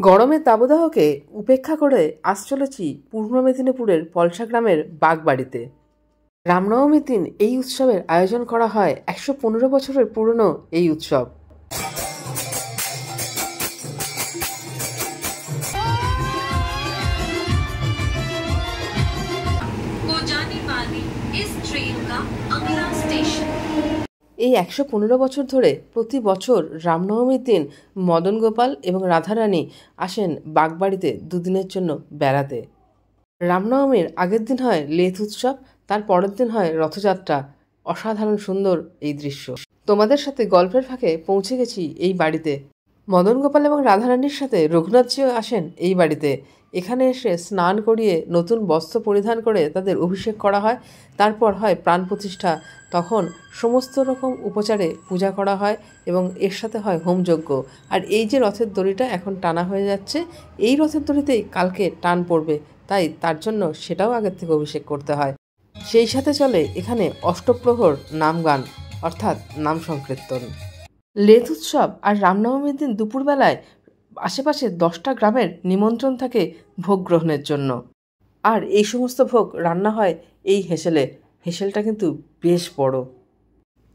গরমের তাবদাহকে উপেক্ষা করে আজ চলেছি পূর্ব মেদিনীপুরের পলসা গ্রামের বাগবাড়িতে। রামনবমীর দিন এই উৎসবের আয়োজন করা হয়। 115 বছরের পুরনো এই উৎসব। এই 115 বছর ধরে প্রতি বছর রামনবমীর দিন মদন গোপাল এবং রাধারানী আসেন বাগবাড়িতে দুদিনের জন্য বেড়াতে। রামনবমীর আগের দিন হয় লেথ উৎসব, তার পরের দিন হয় রথযাত্রা। অসাধারণ সুন্দর এই দৃশ্য। তোমাদের সাথে গল্পের ফাঁকে পৌঁছে গেছি এই বাড়িতে। মদন গোপাল এবং রাধারানীর সাথে রঘুনাথজিও আসেন এই বাড়িতে। এখানে এসে স্নান করিয়ে নতুন বস্ত্র পরিধান করে তাদের অভিষেক করা হয়। তারপর হয় প্রাণ প্রতিষ্ঠা। তখন সমস্ত রকম উপচারে পূজা করা হয় এবং এর সাথে হয় হোমযজ্ঞ। আর এই যে রথের দড়িটা এখন টানা হয়ে যাচ্ছে, এই রথের দড়িতেই কালকে টান পড়বে, তাই তার জন্য সেটাও আগের থেকে অভিষেক করতে হয়। সেই সাথে চলে এখানে অষ্টপ্রহর নাম গান, অর্থাৎ নাম সংকীর্তন। লেথ উৎসব আর রামনবমীর দিন দুপুরবেলায় আশেপাশে 10টা গ্রামের নিমন্ত্রণ থাকে ভোগ গ্রহণের জন্য। আর এই সমস্ত ভোগ রান্না হয় এই হেসেলে। হেসেলটা কিন্তু বেশ বড়।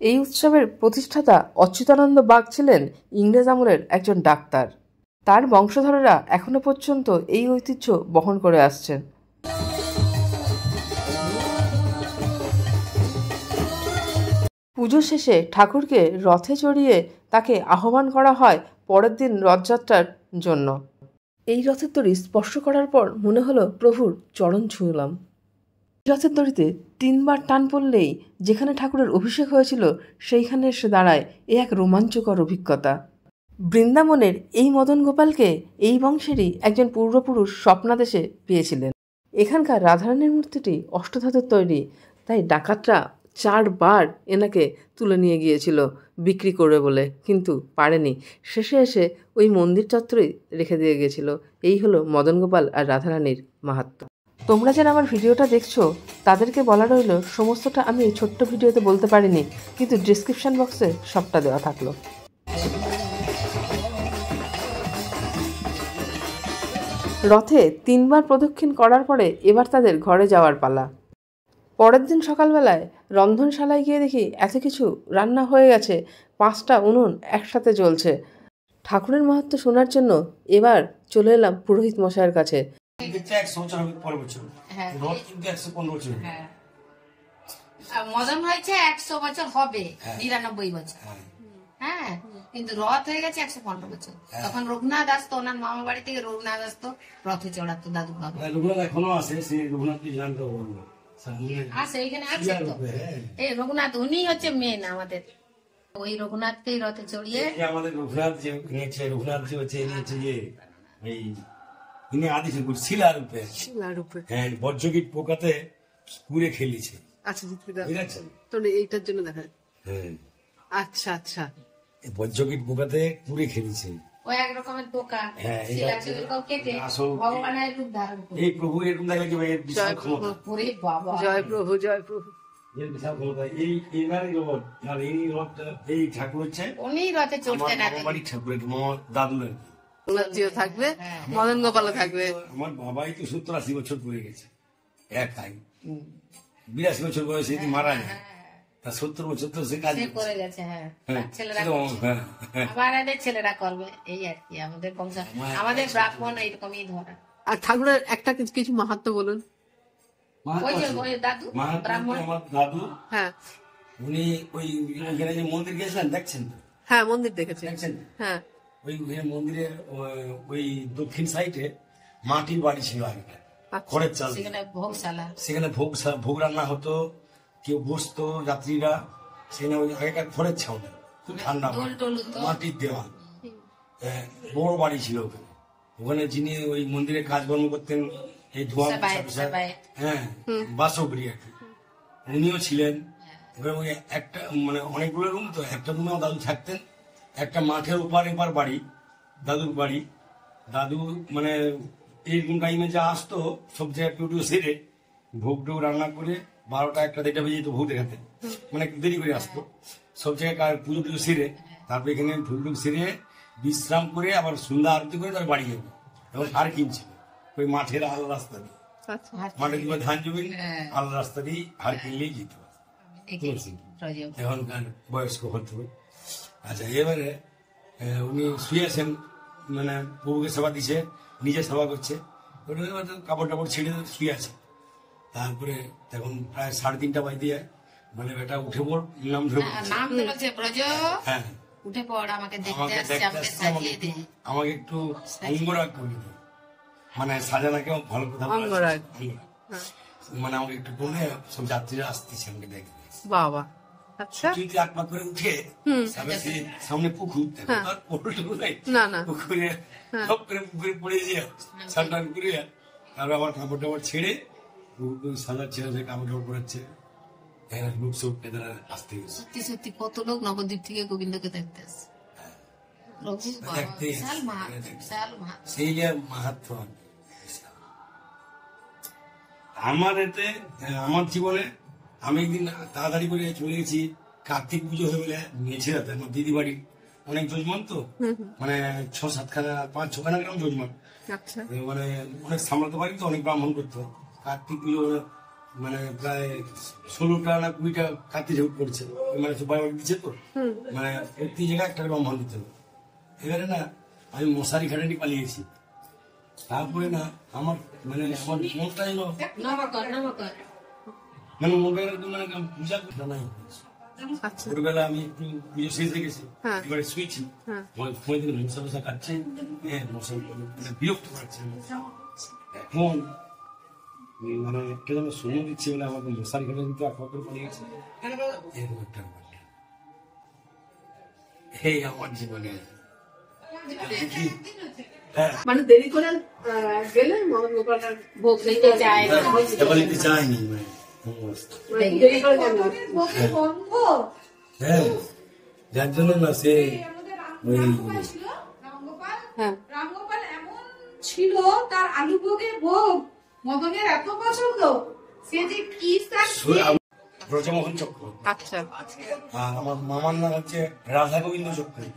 এই উৎসবের প্রতিষ্ঠাতা অচ্যুতানন্দ বাগ ছিলেন ইংরেজ আমলের একজন ডাক্তার। তার বংশধরেরা এখনো পর্যন্ত এই ঐতিহ্য বহন করে আসছেন। পুজো শেষে ঠাকুরকে রথে চড়িয়ে তাকে আহ্বান করা হয় পরের দিন রথযাত্রার জন্য। এই রথের দড়ি স্পর্শ করার পর মনে হলো প্রভুর চরণ ছুঁলাম। রথের দড়িতে 3 বার টান পড়লেই যেখানে ঠাকুরের অভিষেক হয়েছিল সেইখানে এসে দাঁড়ায়। এ এক রোমাঞ্চকর অভিজ্ঞতা। বৃন্দাবনের এই মদন গোপালকে এই বংশেরই একজন পূর্বপুরুষ স্বপ্নাদেশে পেয়েছিলেন। এখানকার রাধারানীর মূর্তিটি অষ্টধাতুর তৈরি, তাই ডাকাতরা 4 বার এনাকে তুলে নিয়ে গিয়েছিল বিক্রি করবে বলে, কিন্তু পারেনি। শেষে এসে ওই মন্দির চত্বরেই রেখে দিয়ে গিয়েছিল। এই হলো মদন গোপাল আর রাধারানীর মাহাত্ম্য। তোমরা যারা আমার ভিডিওটা দেখছো তাদেরকে বলা রইল, সমস্তটা আমি এই ছোট্ট ভিডিওতে বলতে পারিনি, কিন্তু ডিসক্রিপশন বক্সে সবটা দেওয়া থাকলো। রথে 3 বার প্রদক্ষিণ করার পরে এবার তাদের ঘরে যাওয়ার পালা। পরের দিন সকালবেলায় রন্ধনশালায় গিয়ে দেখি এত কিছু রান্না হয়ে গেছে। 5টা উনুন একসাথে জ্বলছে। ঠাকুরের মাহাত্ম্য শোনার জন্য এবার চলে এলাম পুরোহিত মশাইয়ের কাছে। মদন হয়েছে 100 বছর হবে, 99 বছর। হ্যাঁ, কিন্তু রথ হয়ে গেছে 115 বছর। তখন রঘুনাথ আসতো, ওনার মামা বাড়ি থেকে রঘুনাথ আসতো, রথে চড়াতো দাদু বাবা। রঘুনাথ এখনো আসে, সেই রঘুনাথ জানতো আছে, এখানে আছে তো। এই রঘুনাথ উনি হচ্ছে মেন আমাদের। ওই রঘুনাথকেই রথে চড়িয়ে আমাদের রঘুনাথ যে নিয়েছে, রঘুনাথ যে হচ্ছে নিয়েছে যে এই ইনি আদি ঠাকুর শিলারূপে, হ্যাঁ, বজ্রকীট পোকাতে পুরে খেলিছে। আচ্ছা, তো এইটার জন্য দেখা। হ্যাঁ, আচ্ছা আচ্ছা, বজ্রকীট পোকাতে পুরে খেলিছে। ওই এক রকমের পোকা, হ্যাঁ, ভগবানের রূপ ধারণ করে। এই প্রভু এরকম দেখা কি বিশাল ক্ষমতা। ওরে বাবা, জয় প্রভু জয় প্রভু। এর বিশাল ক্ষমতা। এই এনারই রথ, আর এই রথটা, এই ঠাকুর হচ্ছে উনি রথে চড়তে না আমার বাড়ির ঠাকুর, আমার দাদুর থাকবে, মদন গোপাল থাকবে। আমার বাবাই তো 70-80 বছর পড়ে গেছে একাই। 82 বছর বয়সে মারা যায়। তা 70 বছর তো সে কাজ করে গেছে। হ্যাঁ, ছেলেরা আবার ছেলেরা করবে, এই আর কি আমাদের বংশ, আমাদের ব্রাহ্মণ এরকমই ধরা। আর ঠাকুরের একটা কিছু মাহাত্ম্য বলুন। দাদু ব্রাহ্মণ, আমার দাদু, হ্যাঁ, উনি ওই ওখানে যে মন্দির গেছিলেন দেখছেন তো? হ্যাঁ, মন্দির দেখেছি, দেখছেন? হ্যাঁ। ওই মন্দিরে ওই দক্ষিণ সাইডে মাটির বাড়ি ছিল আগে, খড়ের চাল। সেখানে ভোগ রান্না হতো, কেউ বসতো যাত্রীরা। সেখানে ওই আগেকার খড়ের ছাউনি, খুব ঠান্ডা, মাটির দেওয়া, বড় বাড়ি ছিল ওখানে। ওখানে যিনি ওই মন্দিরে কাজকর্ম করতেন, এই ধোয়া, হ্যাঁ, বাসগৃহ আর কি, উনিও ছিলেন। এবার ওই একটা মানে অনেকগুলো রুম তো, একটা রুমে দাদু থাকতেন। একটা মাঠের ওপার এপার বাড়ি, দাদুর বাড়ি। দাদু মানে এইরকম টাইমে যা আসতো, সব জায়গায় টুটু সেরে ভোগ টোগ রান্না করে 12টা 1টা 1:30 বেজে যেত ভোগ দেখাতে, মানে একটু দেরি করে আসতো। সব জায়গায় পুজো টুজো সেরে তারপরে এখানে ভোগ টোগ সেরে বিশ্রাম করে আবার সন্ধ্যা আরতি করে তার বাড়ি যাবে, এবং সার কিনছিল ওই মাঠের আল রাস্তা দিয়ে, মাঠে কিংবা ধান জমি আল রাস্তা দিয়ে হার কিনলেই যেত এখনকার বয়স্ক হতে। আচ্ছা, এবারে উনি শুয়ে আছেন, মানে বউকে সেবা দিচ্ছে, নিজে সেবা করছে, কাপড় টাপড় ছেড়ে শুয়ে আছে। তারপরে তখন প্রায় 3:30 বাজে যায়, মানে বেটা উঠে পড়, নাম ধরে হ্যাঁ উঠে পড়, আমাকে একটু অঙ্গরাগ করে দিল, মানে সাজানাকে ভালো কথা মানে আমাকে একটু বলে সব যাত্রীরা আসতেছে আমাকে দেখতে। বাবা আচ্ছা, একবার করে উঠে সামনে পুকুর, পুকুরে সব করে পুকুরে পড়ে যায়, সান্টান করে তারপর আবার কাপড় টাপড় ছেড়ে সাজার ছেড়ে কাপড় টাপড় পড়াচ্ছে। সত্যি সত্যি কত লোক নবদ্বীপ থেকে গোবিন্দকে দেখতে আসে, সেই যে মাহাত্ম। আমার এতে আমার জীবনে আমি একদিন তাড়াতাড়ি করে চলে গেছি, কার্তিক পুজো হয়ে গেলে গেছিলাম। আমার দিদি বাড়ি অনেক যজমান, তো মানে 6-7খানা 5-6খানা গ্রাম যজমান, মানে অনেক সামলাতে পারি, তো অনেক ব্রাহ্মণ করতো। কার্তিক পুজো মানে প্রায় 16টা না 20টা কার্তিক ঝুট পড়ছে, মানে সবাই দিচ্ছে, তো মানে প্রতি জায়গায় একটা ব্রাহ্মণ দিতে হবে। এবারে না আমি মশারি খাটানি পালিয়েছি, তারপরে না আমার মানে আমার মনটা এলো, মানে পূজা করতে নাই। ছোটবেলা আমি একটু পুজো শেষে গেছি, এবারে শুয়েছি, মশা মশা কাটছে, মশা বিরক্ত করছে। এখন মানে একটা যেন শুনে দিচ্ছে বলে আমাকে মশারি খাটা দিতে একমাত্র পালিয়ে গেছে, এরকম একটা ব্যাপারটা। এই আমার জীবনে মানে দেরি করে গেলে ভোগ দিতে চায়নি, যার জন্য না সে রামগোপাল এমন ছিল, তার আলু ভোগে ভোগ মদনের এত পছন্দ, সে যে কি ব্রজমোহন চক্রবর্তী। আচ্ছা, আমার মামার নাম হচ্ছে রাধা গোবিন্দ চক্রবর্তী,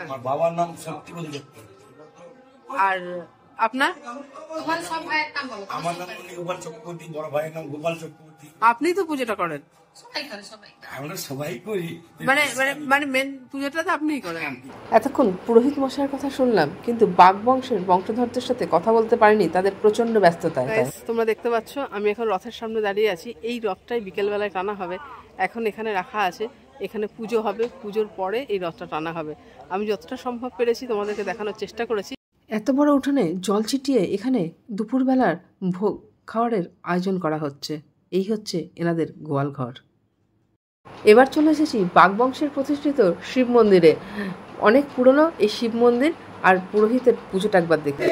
আমার বাবার নাম শক্তিপতি চক্রবর্তী। আর আপনার? আমার নাম গোপাল চক্রবর্তী, বড় ভাইয়ের নাম গোপাল চক্রবর্তী। আপনি তো পুজোটা করেন? আমরা সবাই করি, মানে মানে মানে মেন পুজোটা তো আপনিই করেন। এতক্ষণ পুরোহিত মশাইয়ের কথা শুনলাম, কিন্তু বাঘ বংশের বংশধরদের সাথে কথা বলতে পারিনি, তাদের প্রচন্ড ব্যস্ততায়। তোমরা দেখতে পাচ্ছ আমি এখন রথের সামনে দাঁড়িয়ে আছি। এই রথটাই বিকেলবেলায় টানা হবে, এখন এখানে রাখা আছে, এখানে পুজো হবে, পুজোর পরে এই রথটা টানা হবে। আমি যতটা সম্ভব পেরেছি তোমাদেরকে দেখানোর চেষ্টা করেছি। এত বড় উঠোনে জল ছিটিয়ে এখানে দুপুরবেলার ভোগ খাওয়ারের আয়োজন করা হচ্ছে। এই হচ্ছে এনাদের গোয়াল ঘর। এবার চলে এসেছি বাঘ বংশের প্রতিষ্ঠিত শিব মন্দিরে। অনেক পুরনো এই শিব মন্দির, আর পুরোহিতের পুজোটা একবার দেখতে।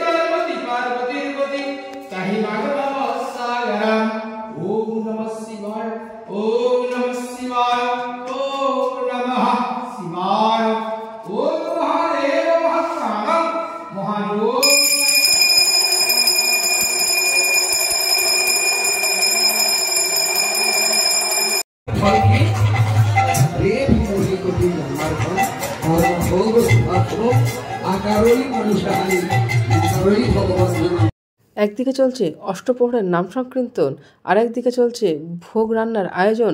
একদিকে চলছে অষ্টপ্রহরের নাম সংকীর্তন, আর একদিকে চলছে ভোগ রান্নার আয়োজন,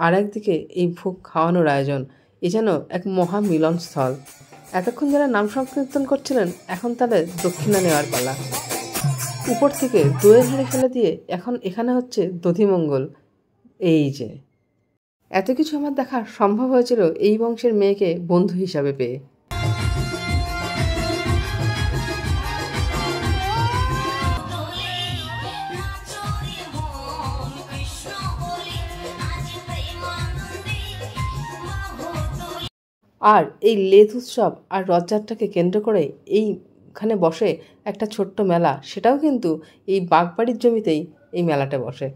আর একদিকে এই ভোগ খাওয়ানোর আয়োজন। এ যেন এক মহা মিলনস্থল। এতক্ষণ যারা নাম সংকীর্তন করছিলেন, এখন তাদের দক্ষিণা নেওয়ার পালা। উপর থেকে দইয়ের হাঁড়ি ফেলে দিয়ে এখন এখানে হচ্ছে দধিমঙ্গল। এই যে এত কিছু আমার দেখা সম্ভব হয়েছিল এই বংশের মেয়েকে বন্ধু হিসাবে পেয়ে। আর এই লেথ উৎসব আর রথযাত্রাকে কেন্দ্র করে এইখানে বসে একটা ছোট্ট মেলা, সেটাও কিন্তু এই বাগবাড়ির জমিতেই এই মেলাটা বসে।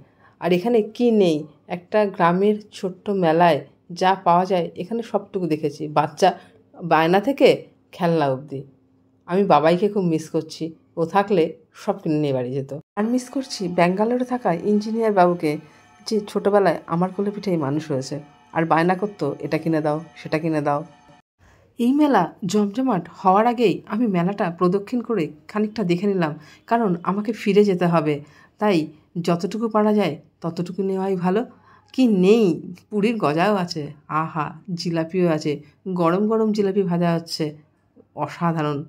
আর এখানে কি নেই, একটা গ্রামের ছোট্ট মেলায় যা পাওয়া যায় এখানে সবটুকু দেখেছি, বাচ্চা বায়না থেকে খেলনা অবধি। আমি বাবাইকে খুব মিস করছি, ও থাকলে সব কিনে নিয়ে বাড়ি যেত। আর মিস করছি ব্যাঙ্গালোরে থাকা ইঞ্জিনিয়ার বাবুকে, যে ছোটোবেলায় আমার কোলে পিঠেই মানুষ হয়েছে, আর বায়না করতো এটা কিনে দাও সেটা কিনে দাও। এই মেলা জমজমাট হওয়ার আগেই আমি মেলাটা প্রদক্ষিণ করে খানিকটা দেখে নিলাম, কারণ আমাকে ফিরে যেতে হবে। তাই যতটুকু পারা যায় ততটুকু নেওয়াই ভালো। কি নেই, পুরীর গজাও আছে, আহা, জিলাপিও আছে, গরম গরম জিলাপি ভাজা হচ্ছে, অসাধারণ,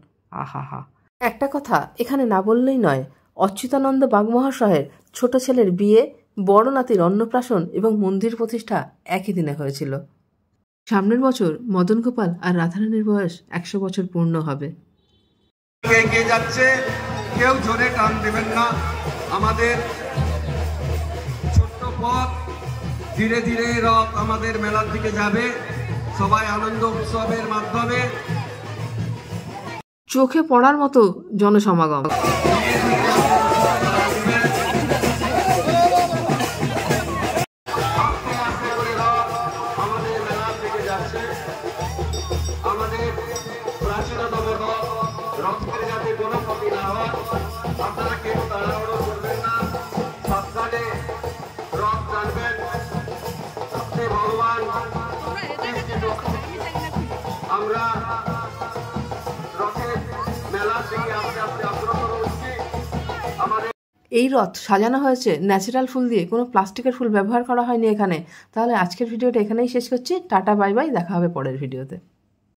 আহা হা। একটা কথা এখানে না বললেই নয়, অচ্যুতানন্দ বাগমহাশয়ের ছোট ছেলের বিয়ে, বড় নাতির অন্নপ্রাশন এবং মন্দির প্রতিষ্ঠা একই দিনে হয়েছিল। সামনের বছর মদন গোপাল আর রাধারানীর বয়স 100 বছর পূর্ণ হবে। এগিয়ে যাচ্ছে, কেউ জোরে টান দেবেন না। আমাদের ছোট্ট পথ, ধীরে ধীরে রথ আমাদের মেলার দিকে যাবে। সবাই আনন্দ উৎসবের মাধ্যমে। চোখে পড়ার মতো জনসমাগম। আমাদের প্রাচীনতম রথের যাতে কোনো ক্ষতি না হয়, আপনারা কেউ তাড়াহুড়ো করবেন না, সাবধানে রথ টানবেন। সত্যি ভগবান, আমরা রথের মেলার দিকে আস্তে আস্তে অগ্রসর হচ্ছি। আমাদের এই রথ সাজানো হয়েছে ন্যাচারাল ফুল দিয়ে, কোনো প্লাস্টিকের ফুল ব্যবহার করা হয়নি এখানে। তাহলে আজকের ভিডিওটা এখানেই শেষ করছি। টাটা, বাই বাই, দেখা হবে পরের ভিডিওতে।